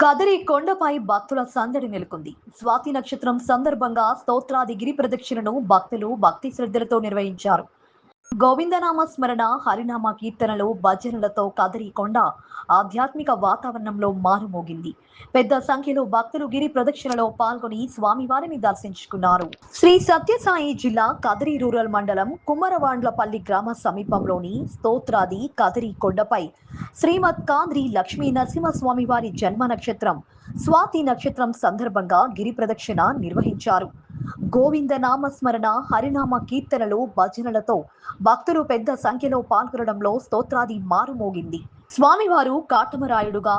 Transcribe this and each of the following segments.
కదిరి కొండపై భక్తుల సందడి నెలకొంది. స్వాతి నక్షత్రం సందర్భంగా స్తోత్రాది గిరి ప్రదక్షిణను భక్తులు భక్తి శ్రద్ధలతో నిర్వహించారు. గోవిందనామ స్మరణ, హరినామ కీర్తనలు, భజనలతో కదిరి కొండ ఆధ్యాత్మిక వాతావరణంలో మారుమోగింది. పెద్ద సంఖ్యలో భక్తులు గిరి ప్రదక్షిణలో పాల్గొని స్వామివారిని దర్శించుకున్నారు. శ్రీ సత్యసాయి జిల్లా కదిరి రూరల్ మండలం కుమ్మరవాండ్లపల్లి గ్రామ సమీపంలోని స్తోత్రాది కదిరి కొండపై శ్రీమద్ కాద్రి లక్ష్మీ నరసింహస్వామి వారి జన్మ నక్షత్రం స్వాతి నక్షత్రం సందర్భంగా గిరి ప్రదక్షిణ నిర్వహించారు. గోవింద నామస్మరణ, హరినామ కీర్తనలు, భజనలతో భక్తులు పెద్ద సంఖ్యలో పాల్గొనడంలో స్తోత్రాది మారుమోగింది. స్వామివారు కాటమరాయుడుగా,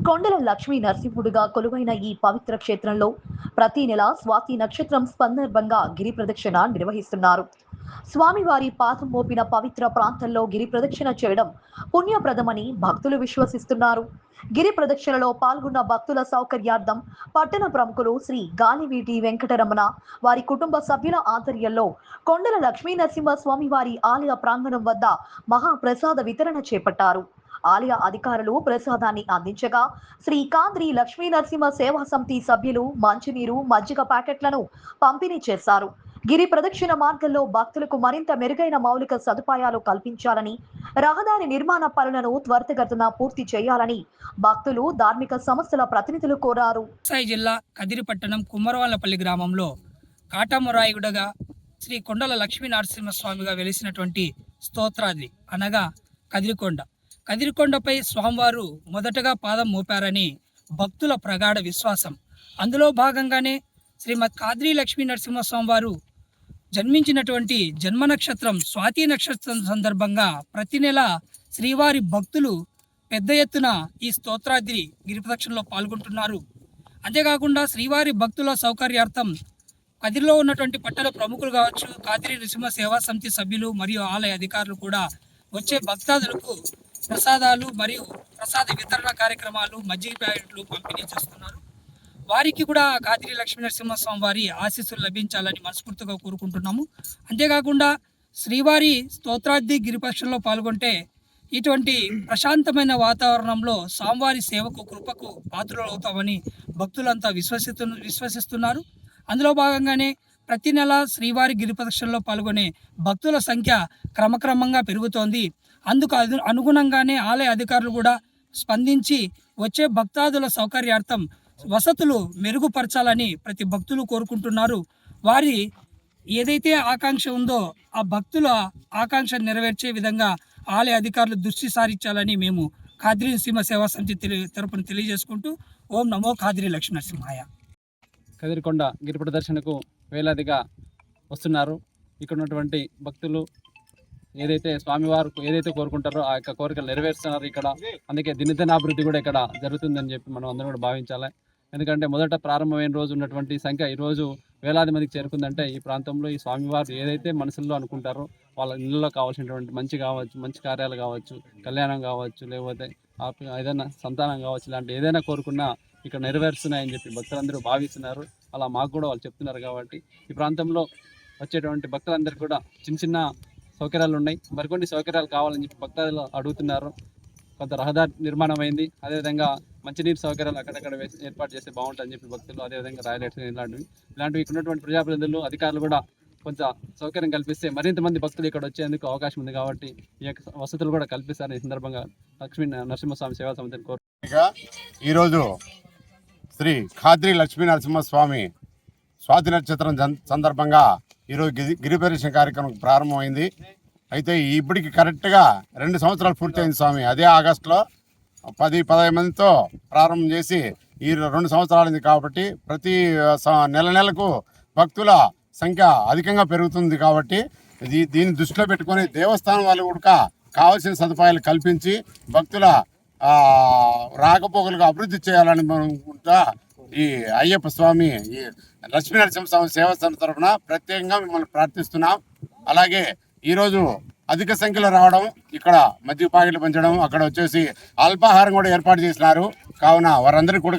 కొండల లక్ష్మీ నరసింహుడుగా కొలువైన ఈ పవిత్ర క్షేత్రంలో ప్రతి నెల స్వాతి నక్షత్రం సందర్భంగా గిరి ప్రదక్షిణ నిర్వహిస్తున్నారు. స్వామివారి పాదం మోపిన పవిత్ర ప్రాంతంలో గిరి ప్రదక్షిణ చేయడం పుణ్యప్రదమని భక్తులు విశ్వసిస్తున్నారు. గిరి ప్రదక్షిణలో పాల్గొన్న భక్తుల సౌకర్యార్థం పట్టణ ప్రముఖులు శ్రీ గాలివీటి వెంకటరమణ వారి కుటుంబ సభ్యుల ఆధ్వర్యంలో కొండల లక్ష్మీ నరసింహ స్వామి వారి ఆలయ ప్రాంగణం వద్ద మహాప్రసాద వితరణ చేపట్టారు. ఆలయ అధికారులు ప్రసాదాన్ని అందించగా శ్రీ కాద్రి లక్ష్మీ నరసింహ సేవా సమితి సభ్యులు మంచినీరు, మజ్జిగ ప్యాకెట్లను పంపిణీ చేశారు. గిరి ప్రదక్షిణ మార్గంలో భక్తులకు మరింత మెరుగైన మౌలిక సదుపాయాలు కల్పించాలని, రహదారి నిర్మాణ పనులను త్వరితగతిన పూర్తి చేయాలని భక్తులు, ధార్మిక సంస్థల ప్రతినిధులు కోరారు. సత్యసాయి జిల్లా కదిరి పట్టణం కుమ్మరవాళ్లపల్లి గ్రామంలో కాటమరాయుడుగా శ్రీ కొండల లక్ష్మీ నరసింహస్వామిగా వెలిసినటువంటి స్తోత్రాది అనగా కదిరికొండపై స్వామివారు మొదటగా పాదం మోపారని భక్తుల ప్రగాఢ విశ్వాసం. అందులో భాగంగానే శ్రీమద్ కాద్రి లక్ష్మీ నరసింహస్వామి వారు జన్మించినటువంటి జన్మ నక్షత్రం స్వాతి నక్షత్రం సందర్భంగా ప్రతి నెల శ్రీవారి భక్తులు పెద్ద ఎత్తున ఈ స్తోత్రాద్రి గిరి ప్రదక్షిణలో పాల్గొంటున్నారు. అంతేకాకుండా శ్రీవారి భక్తుల సౌకర్యార్థం కదిరిలో ఉన్నటువంటి పట్టణ ప్రముఖులు కావచ్చు, కాద్రి నరసింహ సేవా సమితి సభ్యులు మరియు ఆలయ అధికారులు కూడా వచ్చే భక్తాదులకు ప్రసాదాలు మరియు ప్రసాద వితరణ కార్యక్రమాలు, మజ్జిగ ప్యాకెట్లు పంపిణీ చేస్తున్నారు. వారికి కూడా కాద్రి లక్ష్మీ నరసింహస్వామి వారి ఆశీస్సులు లభించాలని మనస్ఫూర్తిగా కోరుకుంటున్నాము. అంతేకాకుండా శ్రీవారి స్తోత్రాది గిరిపక్షంలో పాల్గొంటే ఇటువంటి ప్రశాంతమైన వాతావరణంలో స్వామివారి సేవకు, కృపకు పాత్రలు అవుతామని భక్తులంతా విశ్వసిస్తున్నారు. అందులో భాగంగానే ప్రతి నెల శ్రీవారి గిరిప్రదక్షిణలో పాల్గొనే భక్తుల సంఖ్య క్రమక్రమంగా పెరుగుతోంది. అందుకు అనుగుణంగానే ఆలయ అధికారులు కూడా స్పందించి వచ్చే భక్తాదుల సౌకర్యార్థం వసతులు మెరుగుపరచాలని ప్రతి భక్తులు కోరుకుంటున్నారు. వారి ఏదైతే ఆకాంక్ష ఉందో ఆ భక్తుల ఆకాంక్ష నెరవేర్చే విధంగా ఆలయ అధికారులు దృష్టి సారించాలని మేము కాద్రి నరసింహ సేవా సమితి తరపున తెలియజేసుకుంటూ ఓం నమో కాద్రి లక్ష్మీ నరసింహాయ. కదిరికొండ గిరి ప్రదర్శనకు వేలాదిగా వస్తున్నారు. ఇక్కడ ఉన్నటువంటి భక్తులు ఏదైతే స్వామివారు ఏదైతే కోరుకుంటారో ఆ యొక్క కోరికలు నెరవేరుస్తున్నారు ఇక్కడ. అందుకే దినదినాభివృద్ధి కూడా ఇక్కడ జరుగుతుందని చెప్పి మనం అందరం కూడా భావించాలి. ఎందుకంటే మొదట ప్రారంభమైన రోజు ఉన్నటువంటి సంఖ్య ఈరోజు వేలాది మందికి చేరుకుందంటే ఈ ప్రాంతంలో ఈ స్వామివారు ఏదైతే మనసుల్లో అనుకుంటారో వాళ్ళ ఇళ్ళలో కావాల్సినటువంటి మంచి కార్యాలు కావచ్చు, కళ్యాణం కావచ్చు, లేకపోతే ఏదైనా సంతానం కావచ్చు, ఇలాంటి ఏదైనా కోరుకున్నా ఇక్కడ నెరవేరుస్తున్నాయని చెప్పి భక్తులందరూ భావిస్తున్నారు. అలా మాకు కూడా వాళ్ళు చెప్తున్నారు. కాబట్టి ఈ ప్రాంతంలో వచ్చేటువంటి భక్తులందరికీ కూడా చిన్న సౌకర్యాలు ఉన్నాయి. మరికొన్ని సౌకర్యాలు కావాలని చెప్పి భక్తులు అడుగుతున్నారు. కొంత రహదారి నిర్మాణం అయింది. అదేవిధంగా మంచినీరు సౌకర్యాలు అక్కడక్కడ ఏర్పాటు చేస్తే బాగుంటుందని చెప్పి భక్తులు, అదేవిధంగా రాయలైట్స్ ఇలాంటివి ఇక్కడ ఉన్నటువంటి ప్రజాప్రతినిధులు, అధికారులు కూడా కొంచెం సౌకర్యం కల్పిస్తే మరింత మంది భక్తులు ఇక్కడ వచ్చేందుకు అవకాశం ఉంది. కాబట్టి ఈ యొక్క వసతులు కూడా కల్పిస్తారని ఈ సందర్భంగా లక్ష్మీ నరసింహస్వామి సేవా సమితిని కోరు. ఈరోజు శ్రీ కాద్రి లక్ష్మీ నరసింహస్వామి స్వాతి నక్షత్రం సందర్భంగా ఈరోజు గిరి ప్రదక్షిణ కార్యక్రమం ప్రారంభమైంది. అయితే ఇప్పటికి కరెక్ట్గా 2 సంవత్సరాలు పూర్తయింది స్వామి. అదే ఆగస్టులో 10-15 మందితో ప్రారంభం చేసి ఈ 2 సంవత్సరాలైంది. కాబట్టి ప్రతి నెలకు భక్తుల సంఖ్య అధికంగా పెరుగుతుంది. కాబట్టి దీన్ని దృష్టిలో పెట్టుకొని దేవస్థానం వాళ్ళు కూడా కావాల్సిన సదుపాయాలు కల్పించి భక్తుల రాకపోకలుగా అభివృద్ధి చేయాలని అనుకుంటా ఈ అయ్యప్ప స్వామి, ఈ లక్ష్మీ నరసింహస్వామి సేవా సమితి తరఫున ప్రత్యేకంగా మిమ్మల్ని ప్రార్థిస్తున్నాం. అలాగే ఈరోజు అధిక సంఖ్యలో రావడం, ఇక్కడ మజ్జిగ ప్యాకెట్లు పంచడం, అక్కడ వచ్చేసి అల్పాహారం కూడా ఏర్పాటు చేసినారు. కావున వారందరికీ కూడా